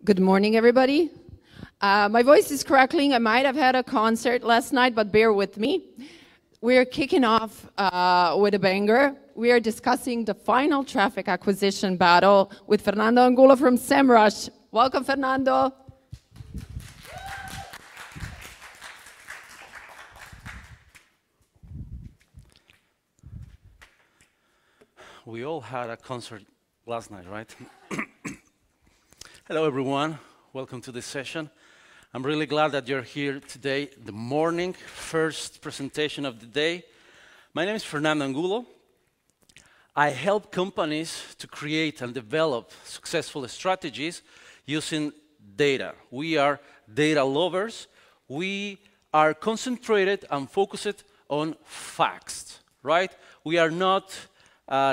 Good morning, everybody. My voice is crackling. I might have had a concert last night, but bear with me. We're kicking off with a banger. We are discussing the final traffic acquisition battle with Fernando Angulo from SEMrush. Welcome, Fernando. We all had a concert last night, right? Hello, everyone. Welcome to this session. I'm really glad that you're here today, the morning, first presentation of the day. My name is Fernando Angulo. I help companies to create and develop successful strategies using data. We are data lovers. We are concentrated and focused on facts, right? We are not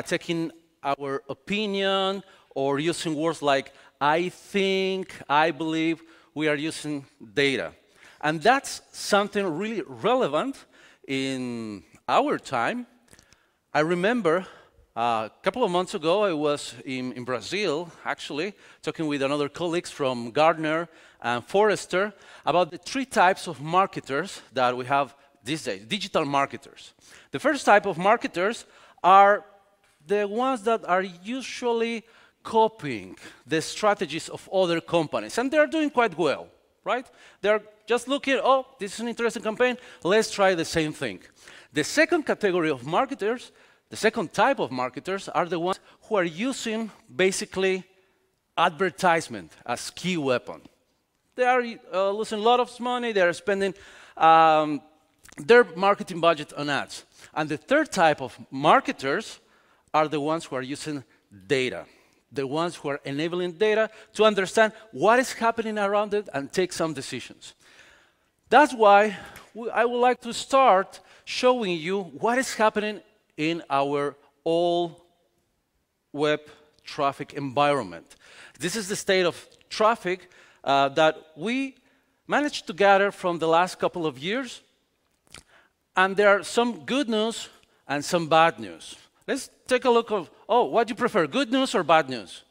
taking our opinion or using words like I think, I believe. We are using data. And that's something really relevant in our time. I remember a couple of months ago, I was in Brazil, actually, talking with another colleagues from Gartner and Forrester about the three types of marketers that we have these days, digital marketers. The first type of marketers are the ones that are usually copying the strategies of other companies, and they're doing quite well, right? They're just looking, oh, this is an interesting campaign, let's try the same thing. The second category of marketers, the second type of marketers, are the ones who are using basically advertisement as key weapon. They are losing a lot of money, they are spending their marketing budget on ads. And the third type of marketers are the ones who are using data. The ones who are enabling data to understand what is happening around it and take some decisions. That's why I would like to start showing you what is happening in our all web traffic environment. This is the state of traffic that we managed to gather from the last couple of years. And there are some good news and some bad news. Let's take a look of, what do you prefer, good news or bad news?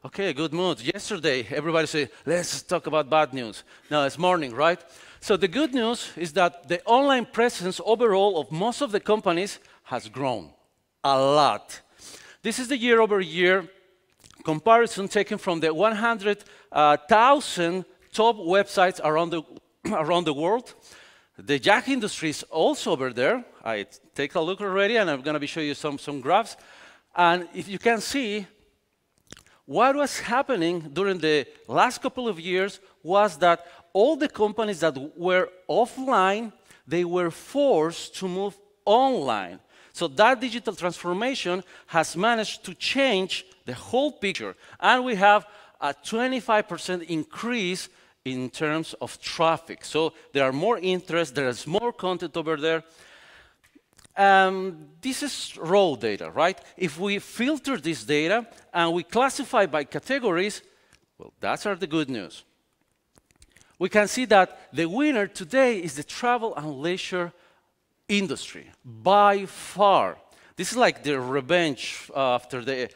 Okay, good mood. Yesterday, everybody said, let's talk about bad news. No, it's morning, right? So the good news is that the online presence overall of most of the companies has grown a lot. This is the year-over-year comparison taken from the 100,000 top websites around the world. The Jack industry is also over there. I take a look already, and I'm going to be showing you some graphs. And if you can see, what was happening during the last couple of years was that all the companies that were offline, they were forced to move online. So that digital transformation has managed to change the whole picture. And we have a 25% increase in terms of traffic. So there are more interest, there is more content over there. This is raw data, right? If we filter this data and we classify by categories, well, that's the good news. We can see that the winner today is the travel and leisure industry, by far. This is like the revenge after the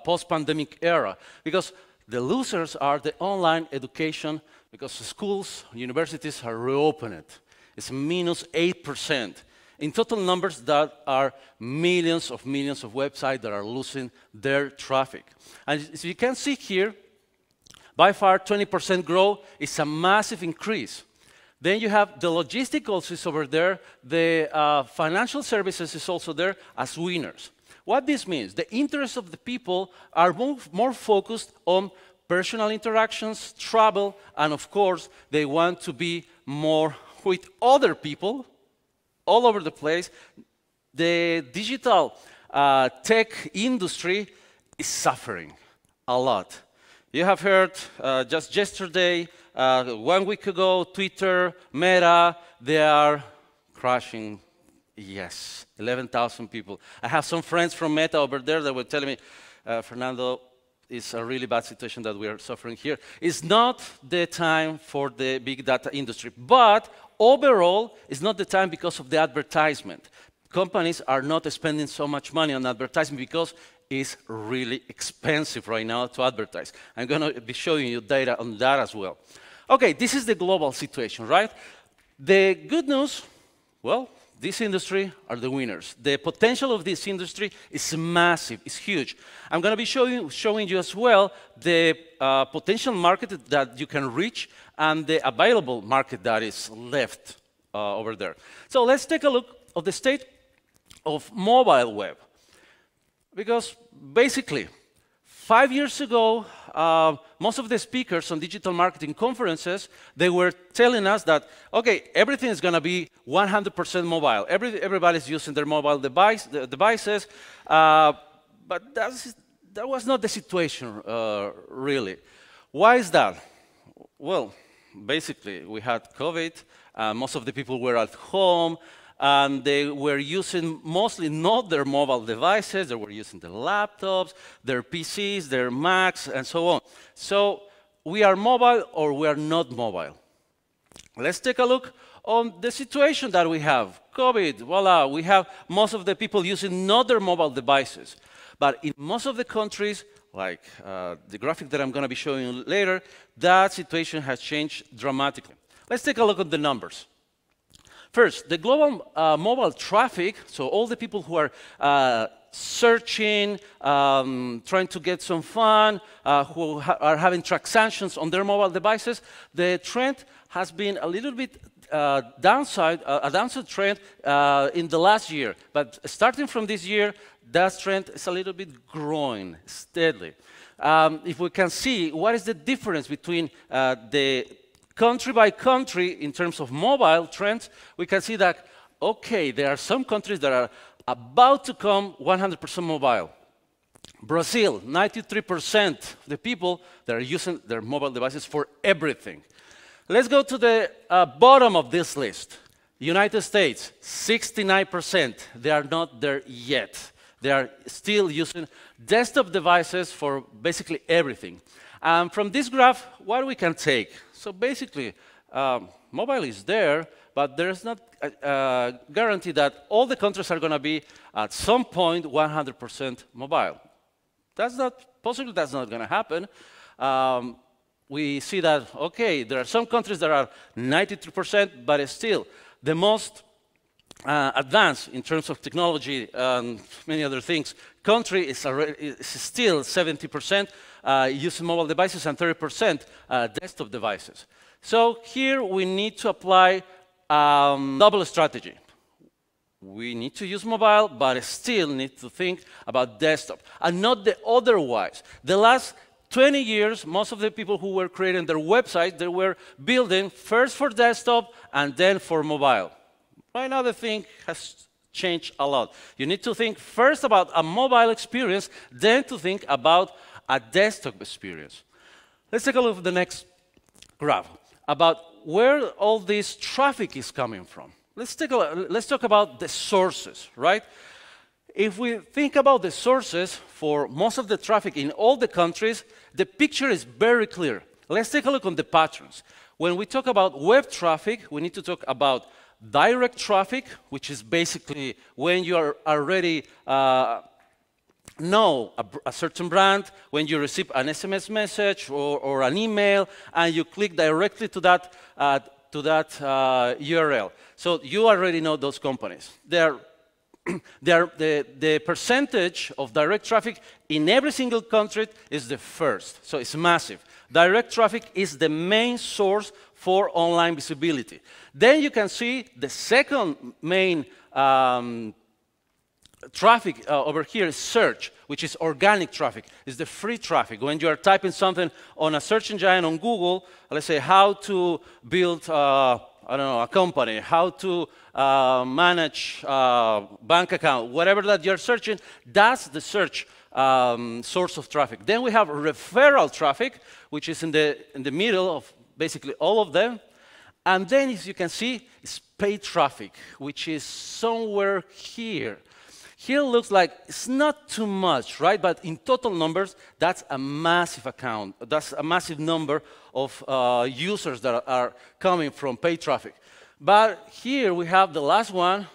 post-pandemic era, because the losers are the online education, because schools, universities are reopened. It's minus 8%. In total numbers, that are millions of websites that are losing their traffic. And as you can see here, by far 20% growth is a massive increase. Then you have the logisticals is over there, the financial services is also there as winners. What this means, the interests of the people are more focused on personal interactions, travel, and of course, they want to be more with other people all over the place. The digital tech industry is suffering a lot. You have heard just yesterday, 1 week ago, Twitter, Meta, they are crashing. Yes, 11,000 people. I have some friends from Meta over there that were telling me, Fernando, it's a really bad situation that we are suffering here. It's not the time for the big data industry, but overall, it's not the time because of the advertisement. companies are not spending so much money on advertising because it's really expensive right now to advertise. I'm going to be showing you data on that as well. Okay, this is the global situation, right? The good news, well, this industry are the winners. The potential of this industry is massive, it's huge. I'm going to be showing you as well the potential market that you can reach and the available market that is left over there. So let's take a look at the state of mobile web. Because basically, 5 years ago, most of the speakers on digital marketing conferences, they were telling us that, okay, everything is going to be 100% mobile. Everybody's using their mobile devices, but that was not the situation, really. Why is that? Well, basically, we had COVID, most of the people were at home, and they were using mostly not their mobile devices, they were using their laptops, their PCs, their Macs, and so on. So we are mobile or we are not mobile. Let's take a look on the situation that we have. COVID, voila, we have most of the people using not their mobile devices. But in most of the countries, like the graphic that I'm going to be showing you later, that situation has changed dramatically. Let's take a look at the numbers. First, the global mobile traffic, so all the people who are searching, trying to get some fun, who are having transactions on their mobile devices, the trend has been a little bit a downside trend in the last year. But starting from this year, that trend is a little bit growing steadily. If we can see what is the difference between the country by country in terms of mobile trends, we can see that, okay, there are some countries that are about to come 100% mobile. Brazil, 93% of the people that are using their mobile devices for everything. Let's go to the bottom of this list. United States, 69%. They are not there yet. They are still using desktop devices for basically everything. From this graph, what we can take? So basically, mobile is there, but there's not a guarantee that all the countries are going to be, at some point, 100% mobile. That's not possible, that's not going to happen. We see that, okay, there are some countries that are 92%, but still, the most advanced in terms of technology and many other things, country is still 70% using mobile devices and 30% desktop devices. So here we need to apply double strategy. We need to use mobile, but still need to think about desktop, and not the otherwise. The last 20 years, most of the people who were creating their websites, they were building first for desktop and then for mobile. Right now, the thing has changed a lot. You need to think first about a mobile experience, then to think about a desktop experience. Let's take a look at the next graph about where all this traffic is coming from. Let's talk about the sources, right? If we think about the sources for most of the traffic in all the countries, the picture is very clear. Let's take a look on the patterns. When we talk about web traffic, we need to talk about direct traffic, which is basically when you are already know a certain brand, when you receive an SMS message or an email, and you click directly to that URL. So you already know those companies. The percentage of direct traffic in every single country is the first, so it's massive. Direct traffic is the main source for online visibility. Then you can see the second main traffic over here is search, which is organic traffic. It's the free traffic. When you are typing something on a search engine on Google, let's say how to build, I don't know, a company, how to manage bank account, whatever that you're searching, that's the search source of traffic. Then we have referral traffic, which is in the middle of basically all of them. And then, as you can see, it's paid traffic, which is somewhere here. Here looks like it's not too much, right? But in total numbers, that's a massive account. That's a massive number of users that are coming from paid traffic. But here we have the last one,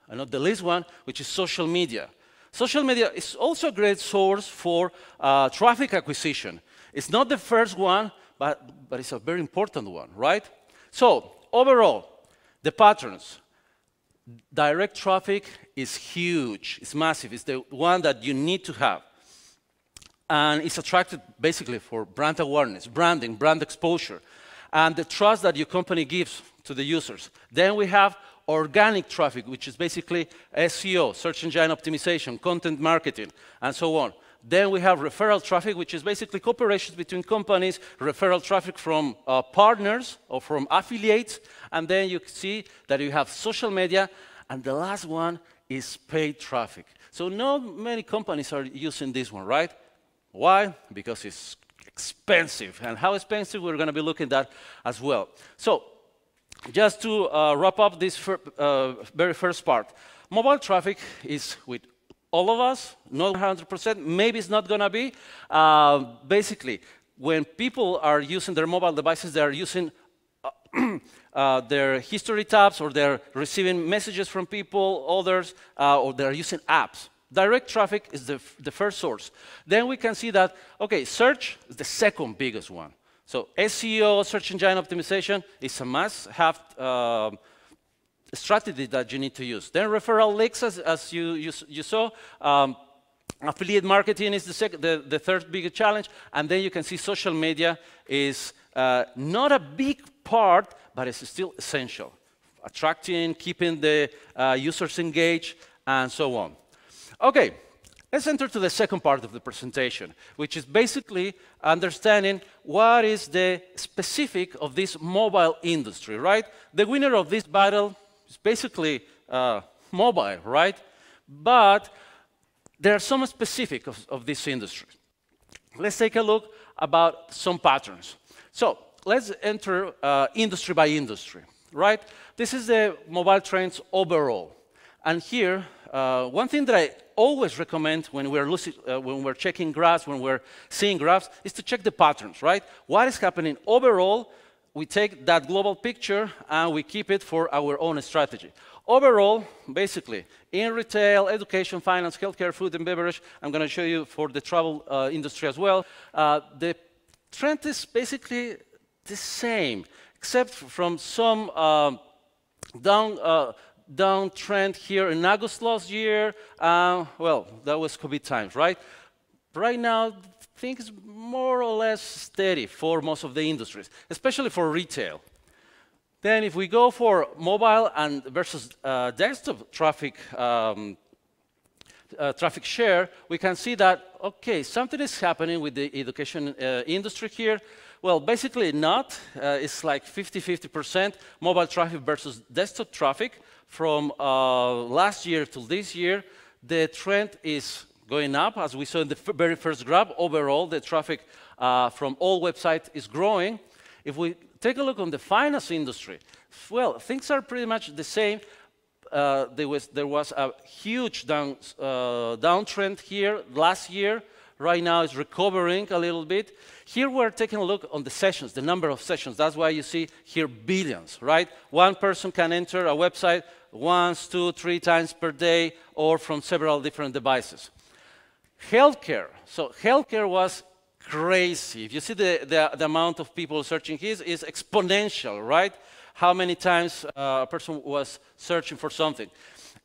and not the least one, which is social media. Social media is also a great source for traffic acquisition. It's not the first one, but it's a very important one, right? So overall, the patterns. Direct traffic is huge, it's massive, it's the one that you need to have. And it's attracted basically for brand awareness, branding, brand exposure, and the trust that your company gives to the users. Then we have organic traffic, which is basically SEO, search engine optimization, content marketing, and so on. Then we have referral traffic, which is basically cooperations between companies, referral traffic from partners or from affiliates, and then you see that you have social media, and the last one is paid traffic. So not many companies are using this one, right? Why? Because it's expensive, and how expensive we're going to be looking at as well. So just to wrap up this very first part, mobile traffic is with all of us, not 100%, maybe it's not going to be. Basically, when people are using their mobile devices, they are using their history tabs, or they're receiving messages from people, others, or they're using apps. Direct traffic is the first source. Then we can see that, okay, search is the second biggest one. So SEO, search engine optimization, is a must-have strategy that you need to use. Then referral links, as you saw. Affiliate marketing is the third biggest challenge. And then you can see social media is not a big part, but it's still essential. Attracting, keeping the users engaged, and so on. Okay, let's enter to the second part of the presentation, which is basically understanding what is the specific of this mobile industry, right? The winner of this battle is basically mobile, right? But there are some specific of this industry. Let's take a look about some patterns. So let's enter industry by industry, right? This is the mobile trends overall. And here, one thing that I always recommend when we're checking graphs, when we're seeing graphs, is to check the patterns, right? What is happening overall? We take that global picture and we keep it for our own strategy. Overall, basically, in retail, education, finance, healthcare, food and beverage, I'm going to show you for the travel industry as well, the trend is basically the same, except from some downtrend here in August last year. Well, that was COVID times, right? Right now, things more or less steady for most of the industries, especially for retail. Then if we go for mobile and versus desktop traffic, traffic share, we can see that, okay, something is happening with the education industry here. Well, basically not. It's like 50-50% mobile traffic versus desktop traffic. From last year to this year, the trend is going up, as we saw in the very first graph. Overall, the traffic from all websites is growing. If we take a look on the finance industry, well, things are pretty much the same. There was a huge downtrend here last year. Right now it's recovering a little bit. Here we're taking a look on the sessions, the number of sessions. That's why you see here billions, right? One person can enter a website once, 2, 3 times per day, or from several different devices. Healthcare. So healthcare was crazy. If you see the amount of people searching here is exponential, right? How many times a person was searching for something.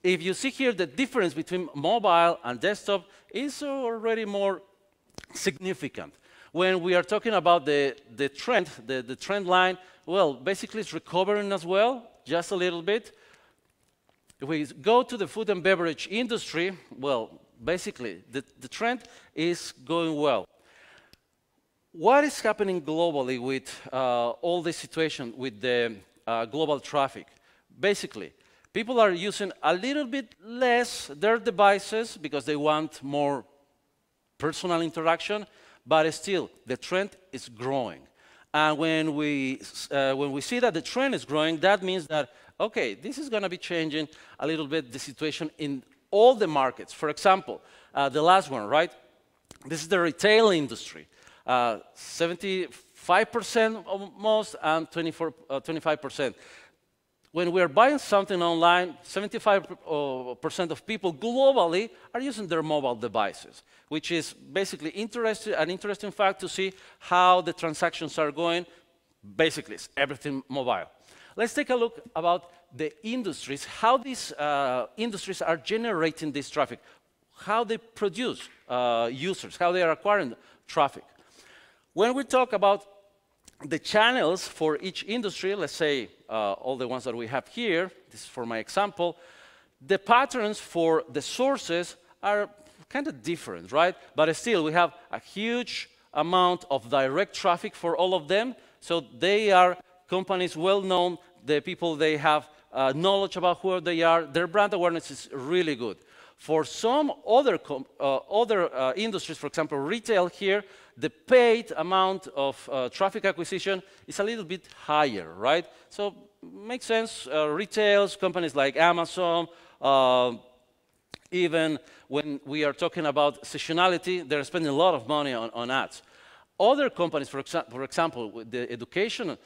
If you see here the difference between mobile and desktop is already more significant. When we are talking about the trend, the trend line, well, basically it's recovering as well, just a little bit. If we go to the food and beverage industry, well, basically the trend is going well. What is happening globally with all this situation with the global traffic? Basically, people are using a little bit less their devices because they want more personal interaction, but still, the trend is growing. And when we see that the trend is growing, that means that, okay, this is going to be changing a little bit the situation in all the markets. For example, the last one, right? This is the retail industry. 75% almost and 25%. When we are buying something online, 75% of people globally are using their mobile devices, which is basically an interesting fact to see how the transactions are going. Basically, it's everything mobile. Let's take a look about the industries, how these industries are generating this traffic, how they produce users, how they are acquiring traffic. When we talk about the channels for each industry, let's say all the ones that we have here, this is for my example, the patterns for the sources are kind of different, right? But still, we have a huge amount of direct traffic for all of them. So they are companies well known, the people, they have knowledge about who they are, their brand awareness is really good. For some other industries, for example, retail here, the paid amount of traffic acquisition is a little bit higher, right? So makes sense. Retails, companies like Amazon, even when we are talking about seasonality, they're spending a lot of money on ads. Other companies, for example, with the education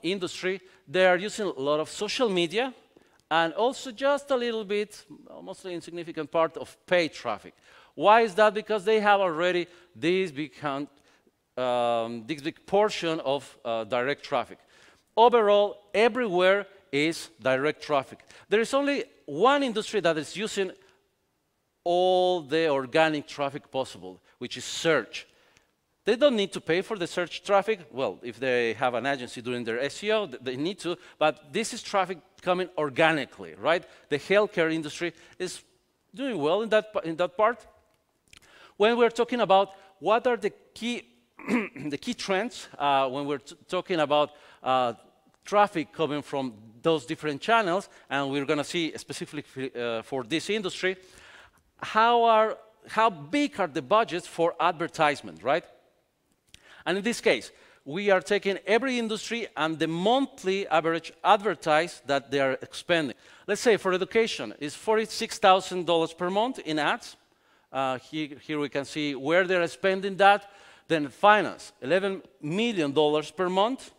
industry, they are using a lot of social media and also just a little bit, mostly insignificant part of paid traffic. Why is that? Because they have already this big portion of direct traffic. Overall, everywhere is direct traffic. There is only one industry that is using all the organic traffic possible, which is search. They don't need to pay for the search traffic. Well, if they have an agency doing their SEO, they need to, but this is traffic coming organically, right? The healthcare industry is doing well in that part. When we're talking about what are the key, the key trends, when we're talking about traffic coming from those different channels, and we're going to see specifically for this industry, how big are the budgets for advertisement, right? And in this case, we are taking every industry and the monthly average advertise that they are expending. Let's say for education, it's $46,000 per month in ads. Here we can see where they're spending that. Then finance, $11 million per month.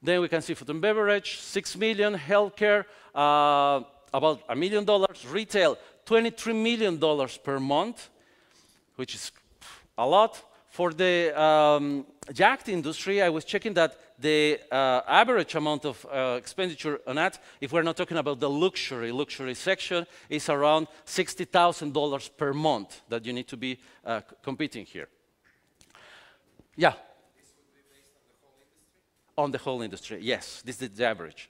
Then we can see food and beverage, $6 million. Healthcare, about $1 million. Retail, $23 million per month, which is a lot. For the yacht industry, I was checking that the average amount of expenditure on ads, if we're not talking about the luxury section, is around $60,000 per month that you need to be competing here. Yeah? This would be based on the whole industry? On the whole industry, yes. This is the average.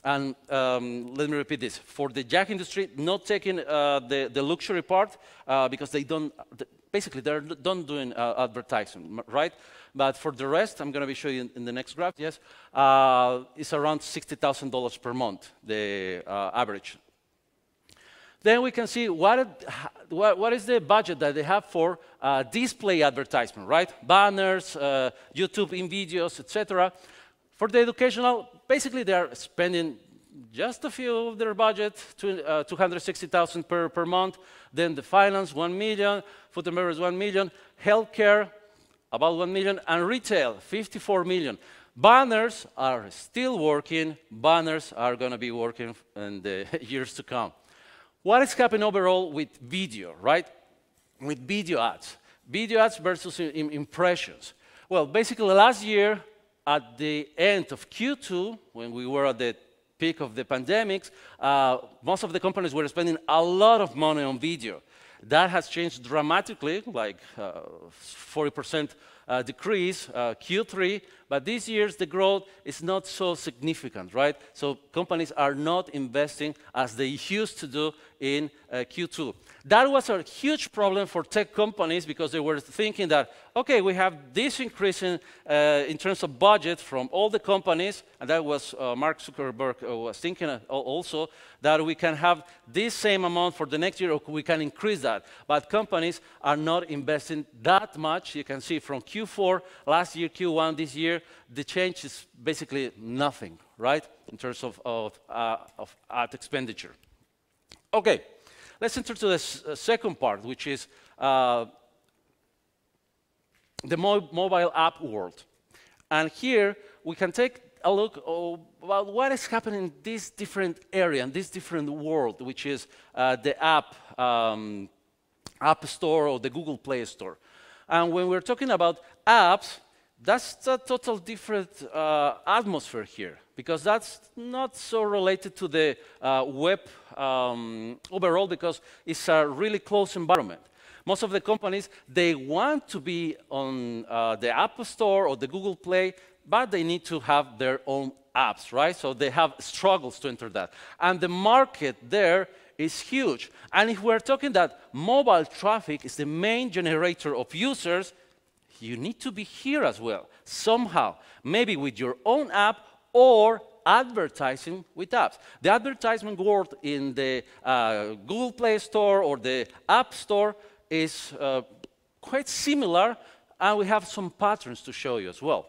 And let me repeat this. For the yacht industry, not taking the luxury part because they don't, basically they're done doing advertising, right? But for the rest, I'm going to be showing you in the next graph, yes, it's around $60,000 per month, the average. Then we can see what is the budget that they have for display advertisement, right? Banners, YouTube in videos, etc. For the educational, basically they are spending just a few of their budget, $260,000 per month. Then the finance, $1 million. Food and beverage, $1 million. Healthcare, about $1 million. And retail, $54 million. Banners are still working. Banners are going to be working in the years to come. What is happening overall with video, right? With video ads. Video ads versus impressions. Well, basically last year, at the end of Q2, when we were at the peak of the pandemic, most of the companies were spending a lot of money on video. That has changed dramatically, like 40% decrease, Q3, but this year's the growth is not so significant, right? So companies are not investing as they used to do in Q2. That was a huge problem for tech companies because they were thinking that, okay, we have this increase in terms of budget from all the companies, and that was Mark Zuckerberg was thinking also that we can have this same amount for the next year, or we can increase that. But companies are not investing that much. You can see from Q4 last year, Q1 this year, the change is basically nothing, right, in terms of ad expenditure. Okay. Let's enter to the second part, which is the mobile app world. And here, we can take a look about what is happening in this different area, in this different world, which is the App Store or the Google Play Store. And when we're talking about apps, that's a total different atmosphere here, because that's not so related to the web overall, because it's a really close environment. Most of the companies, they want to be on the App Store or the Google Play, but they need to have their own apps, right? So they have struggles to enter that. And the market there is huge. And if we're talking that mobile traffic is the main generator of users, you need to be here as well, somehow, maybe with your own app or advertising with apps. The advertisement world in the Google Play Store or the App Store is quite similar, and we have some patterns to show you as well.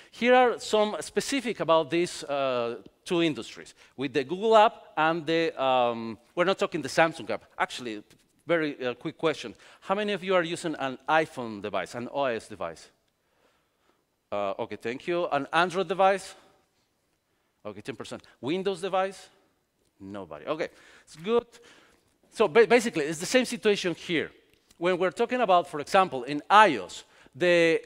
Here are some specific about these two industries, with the Google app and the, we're not talking the Samsung app. Actually, very quick question. How many of you are using an iPhone device, an OS device? OK, thank you. An Android device? OK, 10%. Windows device? Nobody. OK, it's good. So basically, it's the same situation here. When we're talking about, for example, in iOS, the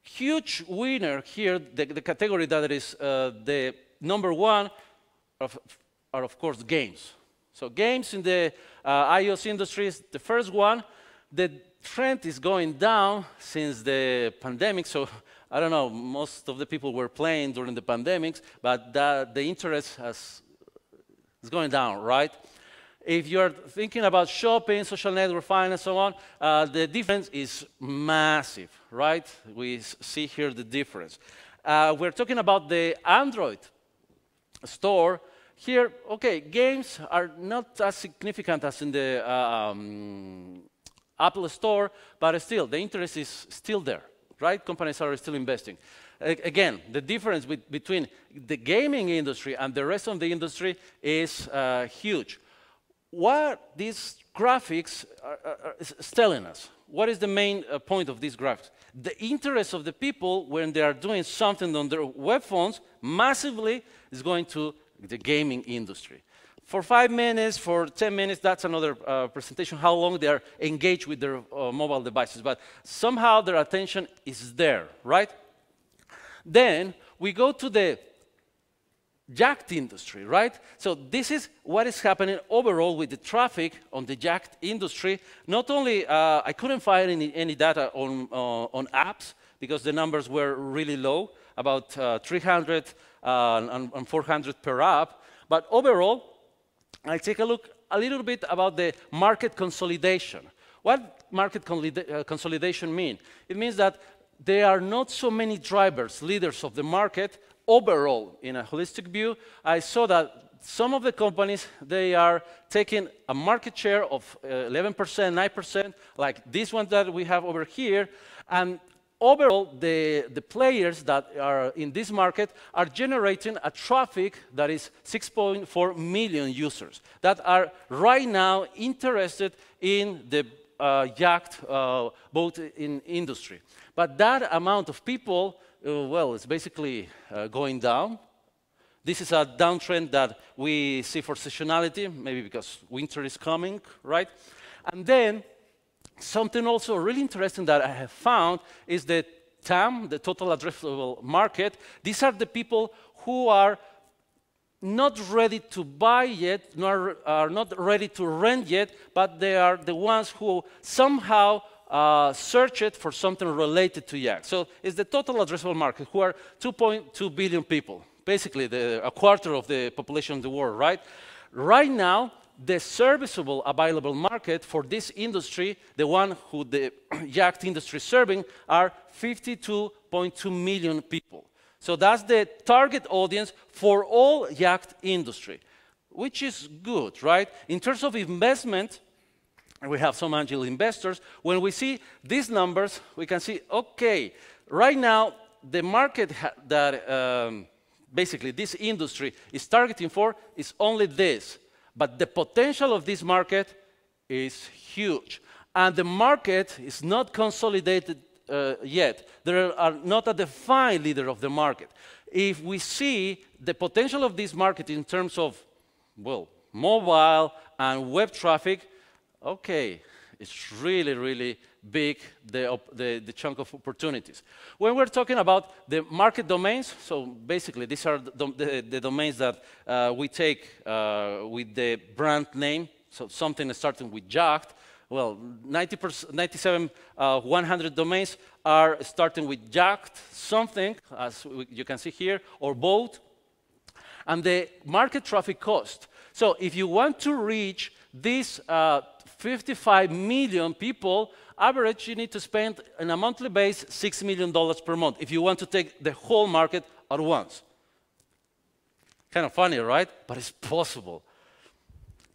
huge winner here, the category that is the #1 are, of course, games. So games in the iOS industry is the first one. The trend is going down since the pandemic. So I don't know, most of the people were playing during the pandemics, but the interest is going down, right? If you're thinking about shopping, social network, finance, so on, the difference is massive, right? We see here the difference. We're talking about the Android store. Here, OK, games are not as significant as in the Apple Store, but still, the interest is still there, right? Companies are still investing. Again, the difference between the gaming industry and the rest of the industry is huge. What these graphics is telling us, what is the main point of these graphics? The interest of the people when they are doing something on their web phones massively is going to the gaming industry. For 5 minutes, for 10 minutes, that's another presentation, how long they are engaged with their mobile devices. But somehow their attention is there, right? Then we go to the yacht industry, right? So this is what is happening overall with the traffic on the yacht industry. Not only, I couldn't find any data on apps, because the numbers were really low, about 300 and 400 per app. But overall, I take a look a little bit about the market consolidation. What market consolidation mean? It means that there are not so many drivers, leaders of the market. Overall, in a holistic view, I saw that some of the companies, they are taking a market share of 11%, 9%, like this one that we have over here. And overall, the players that are in this market are generating a traffic that is 6.4 million users that are right now interested in the yacht boat in industry. But that amount of people, well, it's basically going down. This is a downtrend that we see for seasonality, maybe because winter is coming, right? And then something also really interesting that I have found is the TAM, the total addressable market. These are the people who are not ready to buy yet, nor are not ready to rent yet, but they are the ones who somehow search it for something related to yachts. So it's the total addressable market, who are 2.2 billion people, basically a quarter of the population of the world, right? Right now, the serviceable available market for this industry, the one who the yacht industry is serving, are 52.2 million people. So that's the target audience for all yacht industry, which is good, right? In terms of investment, we have some angel investors. When we see these numbers, we can see, OK, right now, the market that basically this industry is targeting for is only this. But the potential of this market is huge. And the market is not consolidated yet. There are not a defined leader of the market. If we see the potential of this market in terms of, well, mobile and web traffic, okay, it's really, really big, the chunk of opportunities. When we're talking about the market domains, so basically these are the domains that we take with the brand name, so something starting with jacked. Well, 100 domains are starting with jacked something, as you can see here, or both, and the market traffic cost. So if you want to reach these 55 million people, average, you need to spend on a monthly base $6 million per month if you want to take the whole market at once. Kind of funny, right? But it's possible.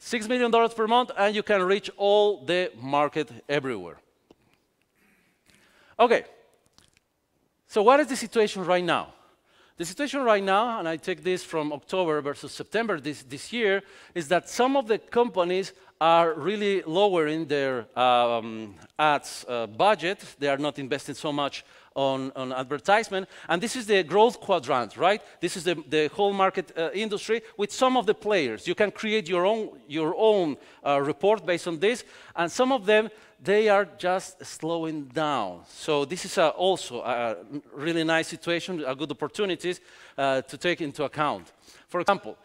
$6 million per month, and you can reach all the market everywhere. Okay, so what is the situation right now? The situation right now, and I take this from October versus September this year, is that some of the companies are really lowering their ads budget. They are not investing so much on advertisement. And this is the growth quadrant, right? This is the whole market industry with some of the players. You can create your own report based on this. And some of them, they are just slowing down. So this is also a really nice situation, a good opportunities to take into account. For example,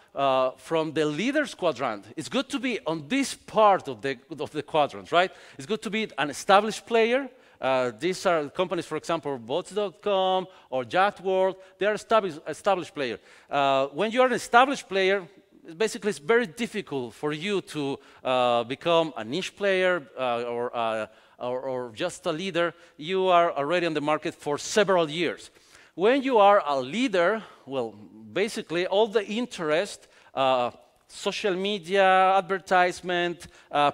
from the leaders quadrant, it's good to be on this part of the quadrant, right? It's good to be an established player. These are companies, for example, bots.com or JatWorld. They are established players. When you are an established player, basically it's very difficult for you to become a niche player or just a leader. You are already on the market for several years. When you are a leader, well, basically all the interest, social media, advertisement,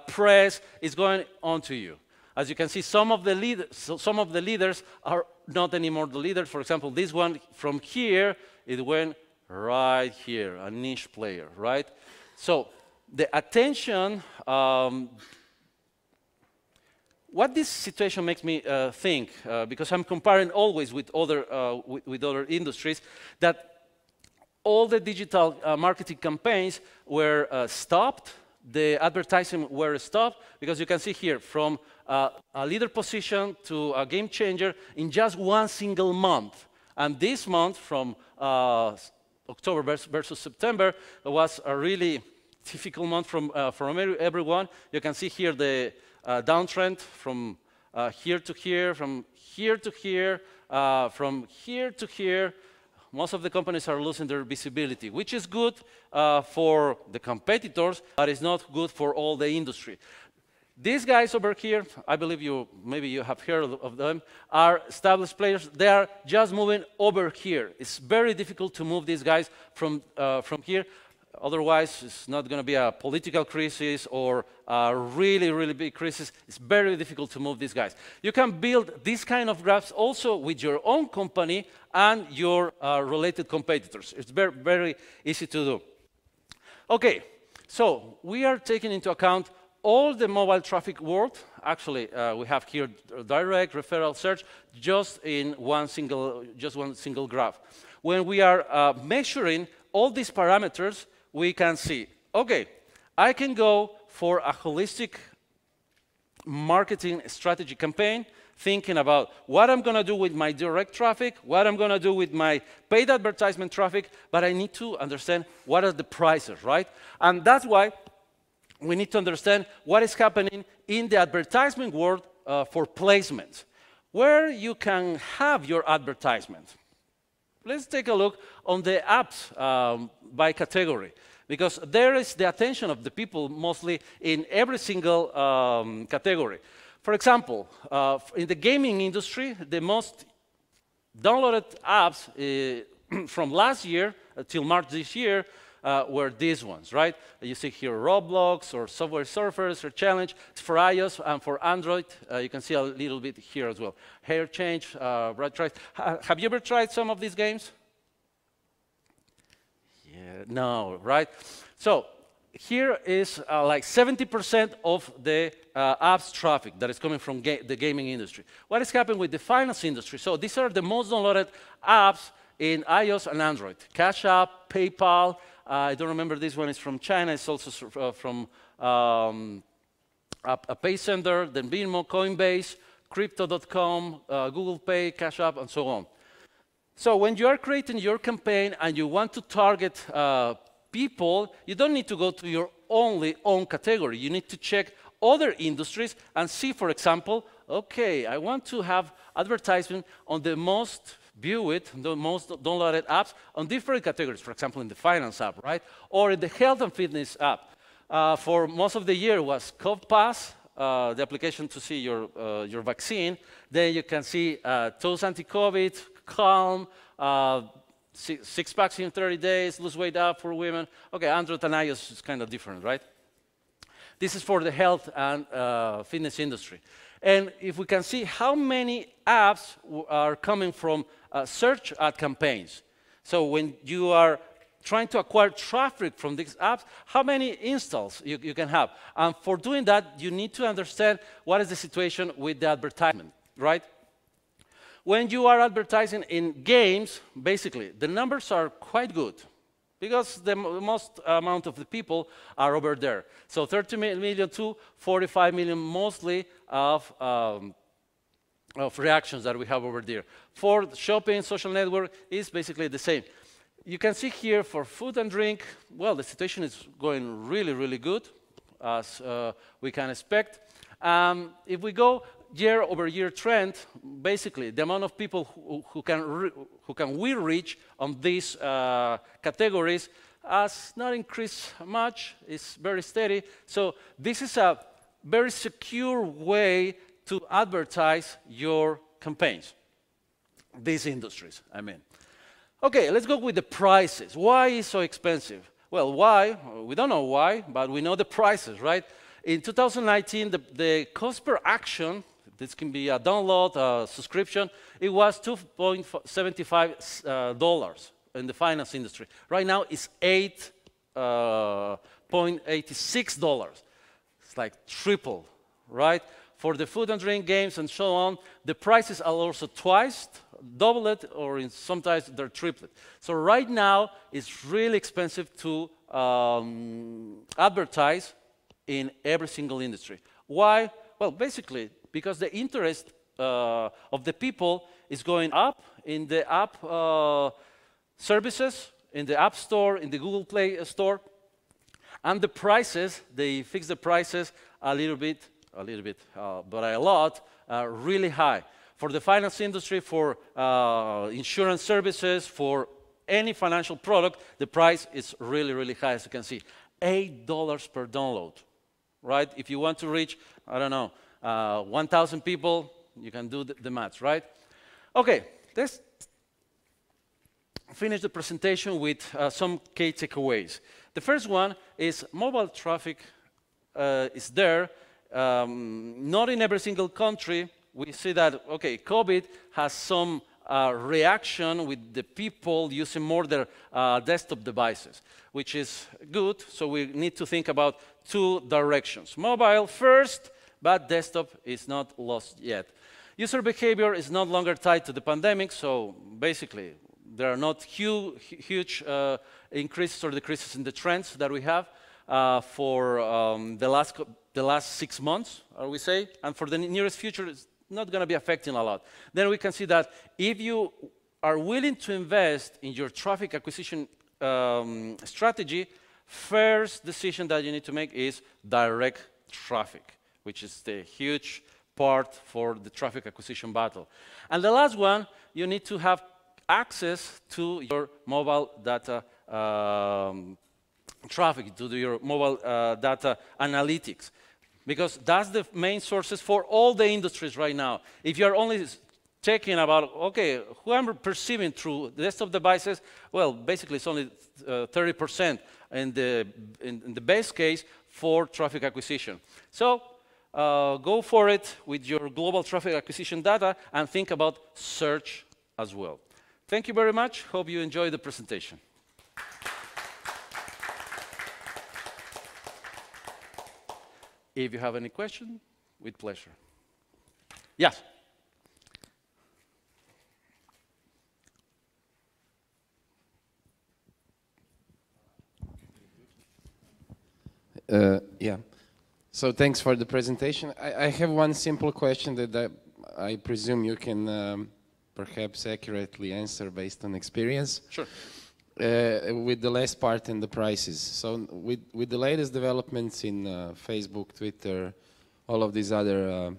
press is going on to you. As you can see, some of the leaders are not anymore the leaders. For example, this one from here, it went right here, a niche player, right? So the attention, what this situation makes me think, because I'm comparing always with other industries, that all the digital marketing campaigns were stopped. The advertising were stopped, because you can see here from a leader position to a game changer in just one single month. And this month, from October versus September, was a really difficult month from everyone. You can see here the downtrend from here to here, from here to here, from here to here. Most of the companies are losing their visibility, which is good for the competitors, but it's not good for all the industry. These guys over here, I believe maybe you have heard of them, are established players. They are just moving over here. It's very difficult to move these guys from here. Otherwise, it's not going to be a political crisis or a really, really big crisis. It's very difficult to move these guys. You can build these kind of graphs also with your own company and your related competitors. It's very, very easy to do. Okay, so we are taking into account all the mobile traffic world. Actually, we have here direct referral search just in one single graph. When we are measuring all these parameters, we can see, okay, I can go for a holistic marketing strategy campaign, thinking about what I'm going to do with my direct traffic, what I'm going to do with my paid advertisement traffic, but I need to understand what are the prices, right? And that's why we need to understand what is happening in the advertisement world for placements, where you can have your advertisement. Let's take a look on the apps by category, because there is the attention of the people mostly in every single category. For example, in the gaming industry, the most downloaded apps from last year till March this year were these ones, right? You see here Roblox or Subway Surfers or Challenge. It's for iOS and for Android. You can see a little bit here as well. Hair Change, Bright Tries. Have you ever tried some of these games? Yeah, no, right? So here is like 70% of the apps traffic that is coming from the gaming industry. What is happening with the finance industry? So these are the most downloaded apps in iOS and Android. Cash App, PayPal, I don't remember this one is from China, it's also from a pay sender, then Venmo, Coinbase, Crypto.com, Google Pay, Cash App, and so on. So when you are creating your campaign and you want to target people, you don't need to go to your own category. You need to check other industries and see, for example, okay, I want to have advertisement on the most viewed, the most downloaded apps on different categories, for example, in the finance app, right? Or in the health and fitness app. For most of the year was CovPass, the application to see your vaccine. Then you can see Toast Anti-COVID, Calm, 6 packs in 30 days, lose weight up for women. Okay, Android and iOS is kind of different, right? This is for the health and fitness industry. And if we can see how many apps are coming from search ad campaigns. So when you are trying to acquire traffic from these apps, how many installs you can have. And for doing that, you need to understand what is the situation with the advertisement, right? When you are advertising in games, basically, the numbers are quite good because the most amount of the people are over there. So 30 million to 45 million mostly of reactions that we have over there. For shopping, social network is basically the same. You can see here for food and drink, well, the situation is going really, really good, as we can expect. If we go year-over-year trend, basically, the amount of people who can we reach on these categories has not increased much. It's very steady. So this is a very secure way to advertise your campaigns, these industries, I mean. Okay, let's go with the prices. Why is so expensive? Well, why? We don't know why, but we know the prices, right? In 2019, the cost per action, this can be a download, a subscription, it was $2.75 in the finance industry. Right now, it's $8.86. It's like triple, right? For the food and drink, games, and so on, the prices are also twice, doubled, or sometimes they're tripled. So right now, it's really expensive to advertise in every single industry. Why? Well, basically, because the interest of the people is going up in the app services, in the App Store, in the Google Play Store, and the prices, they fix the prices a little bit, but a lot, really high. For the finance industry, for insurance services, for any financial product, the price is really, really high, as you can see. $8 per download, right? If you want to reach, I don't know, 1,000 people, you can do the math, right? Okay, let's finish the presentation with some key takeaways. The first one is mobile traffic is there, not in every single country. We see that, okay, COVID has some reaction with the people using more their desktop devices, which is good. So we need to think about two directions. Mobile first, but desktop is not lost yet. User behavior is no longer tied to the pandemic, so basically there are not huge increases or decreases in the trends that we have for the last 6 months, I would say, and for the nearest future, it's not going to be affecting a lot. Then we can see that if you are willing to invest in your traffic acquisition strategy, first decision that you need to make is direct traffic, which is the huge part for the traffic acquisition battle. And the last one, you need to have access to your mobile data traffic, to your mobile data analytics, because that's the main sources for all the industries right now. If you're only checking about, okay, who I'm perceiving through desktop devices, well, basically it's only 30% in the best case for traffic acquisition. So go for it with your global traffic acquisition data and think about search as well. Thank you very much. Hope you enjoyed the presentation. If you have any question, with pleasure. Yes? Yeah. So thanks for the presentation. I have one simple question that I presume you can perhaps accurately answer based on experience. Sure. With the last part and the prices. So with the latest developments in Facebook, Twitter, all of these other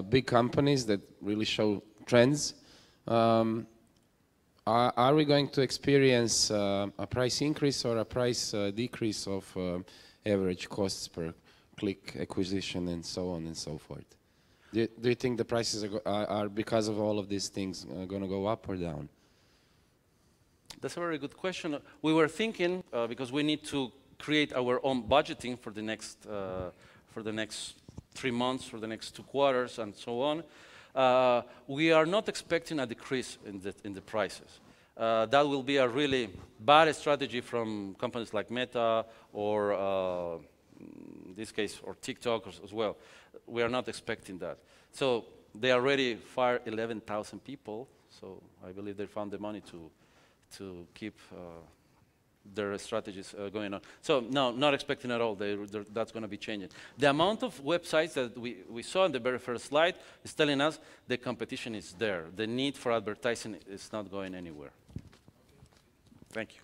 big companies that really show trends, are we going to experience a price increase or a price decrease of average costs per click acquisition and so on and so forth? Do you think the prices are because of all of these things going to go up or down? That's a very good question. We were thinking, because we need to create our own budgeting for the next 3 months, for the next 2 quarters, and so on. We are not expecting a decrease in the prices. That will be a really bad strategy from companies like Meta or, in this case, or TikTok as well. We are not expecting that. So they already fired 11,000 people. So I believe they found the money to keep their strategies going on. So no, not expecting at all. That's going to be changing. The amount of websites that we saw in the very first slide is telling us the competition is there. The need for advertising is not going anywhere. Thank you.